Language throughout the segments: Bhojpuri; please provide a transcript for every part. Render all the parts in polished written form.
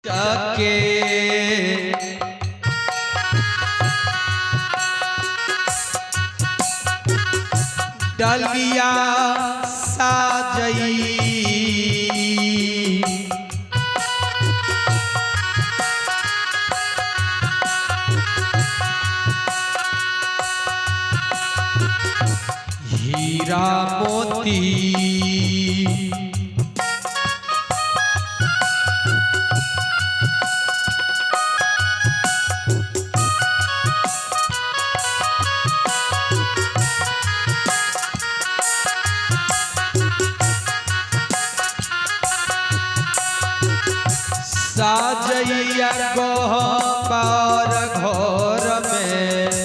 टके डलिया साजई हीरा मोती साजैया गोहर घर में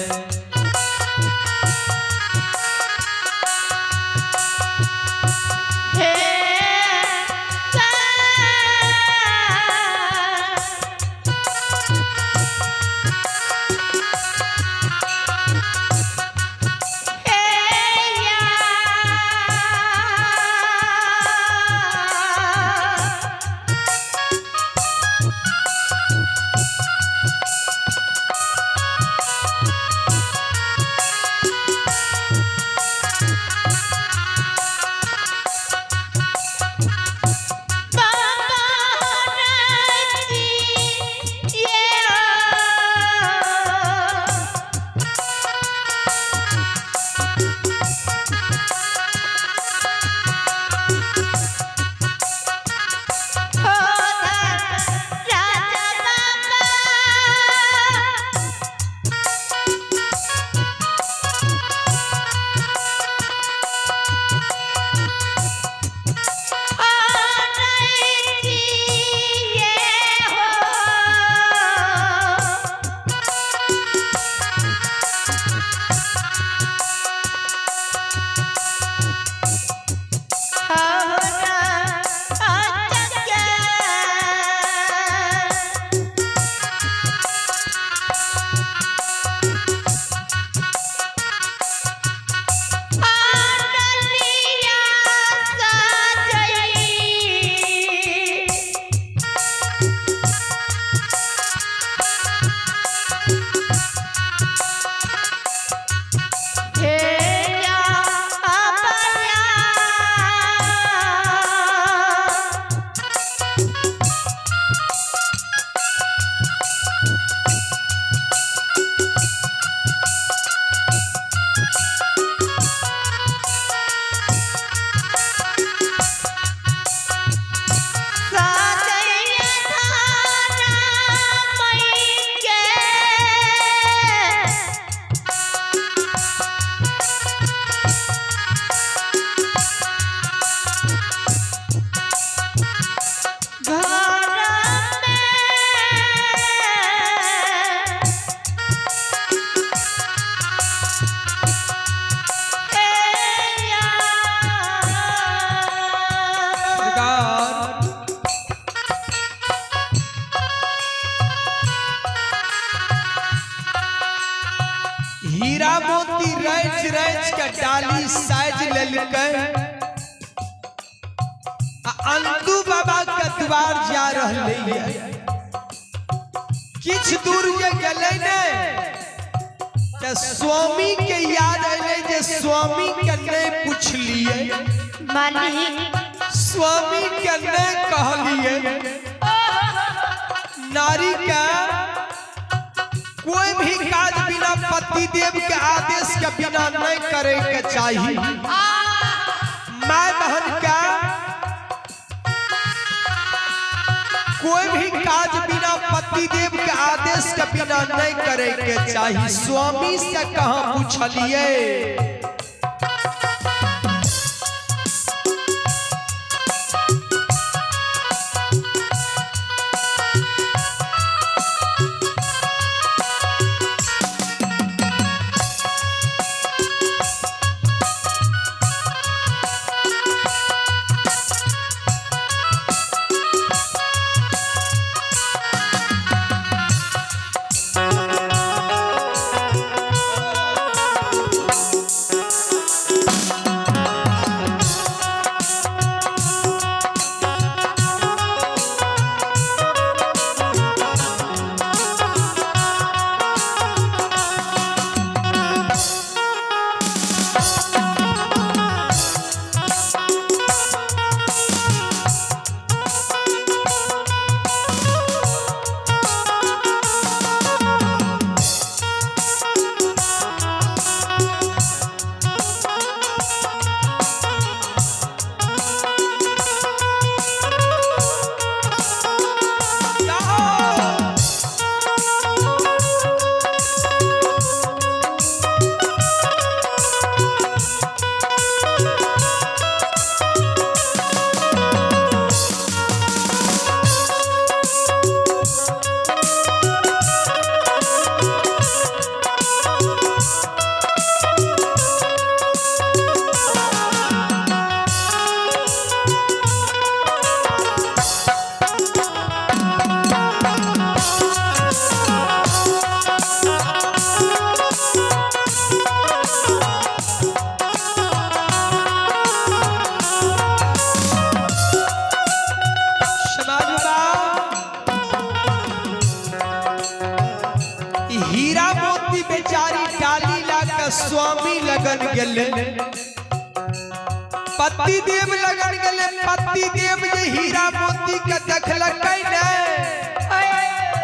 हीरा मोती रच रच के डाली साज ललकै अंदू बाबा के द्वार जा रहले किछ दूर के गेलै ने त स्वामी के याद अइले जे स्वामी के नहीं पूछलिए मालिक स्वामी के नहीं कहलिए नारी का कोई भी काज बिना पति देव के आदेश के बिना नहीं करे के चाहिए। माय बहन का कोई भी काज बिना पति देव के आदेश के बिना नहीं करे के चाहिए। स्वामी से कहाँ पूछलिए स्वामी लगन गेले पति देव लगन गेले पति देव जे हीरा मोती के देखलक ने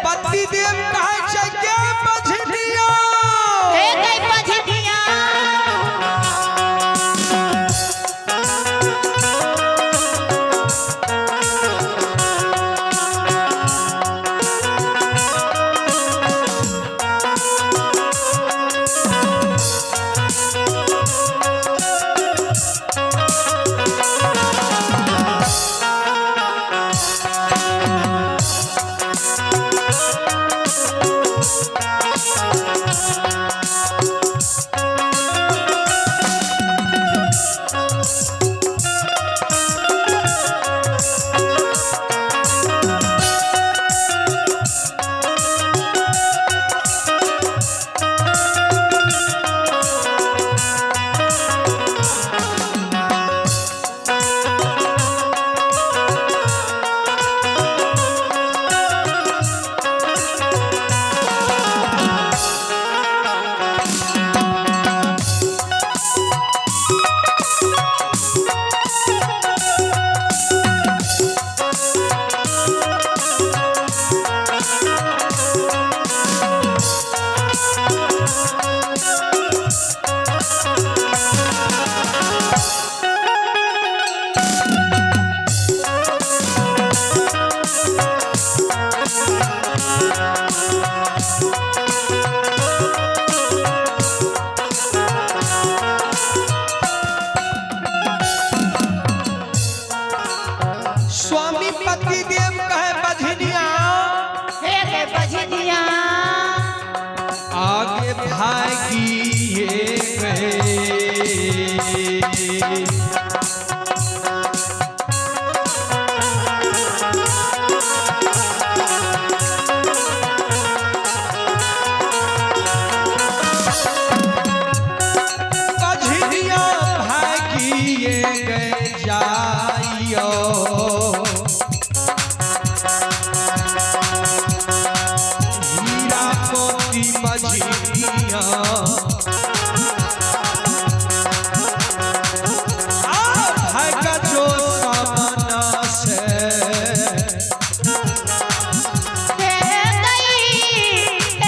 पति देव कहे छै के बझनिया हे गई बझनिया स्वामी पति देव कहे बझनिया हे गई बझनिया आगे भागिए गए बझनिया भागिए गए जाइयो हीरा मोती बझनिया भाग जो सामना से हे गई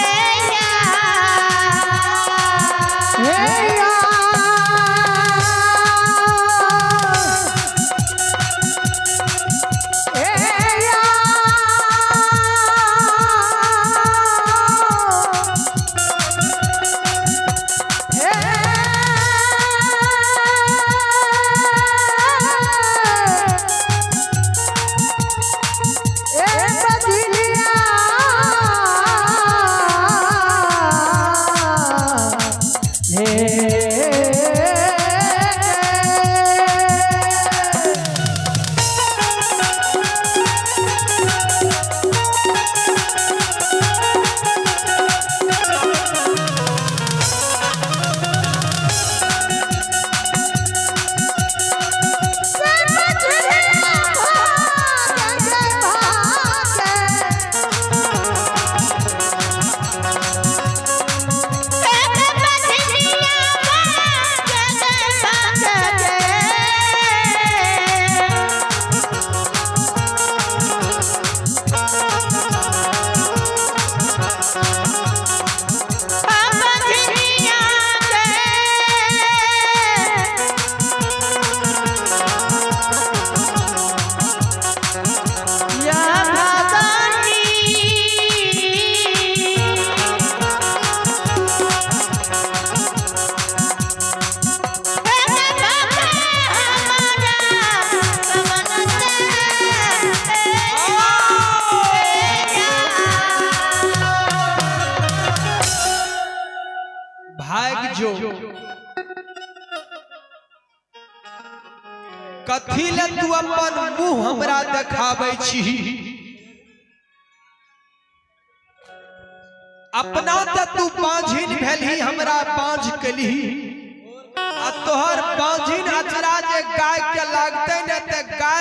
भाग जो कथी ले तू अपन मुंह हमरा देखाबै छी अपना त तू बांझिन भेलही हमरा बांझ केलही आ तोहर बांझिन अचरा जे गाय के लागतै न त गाय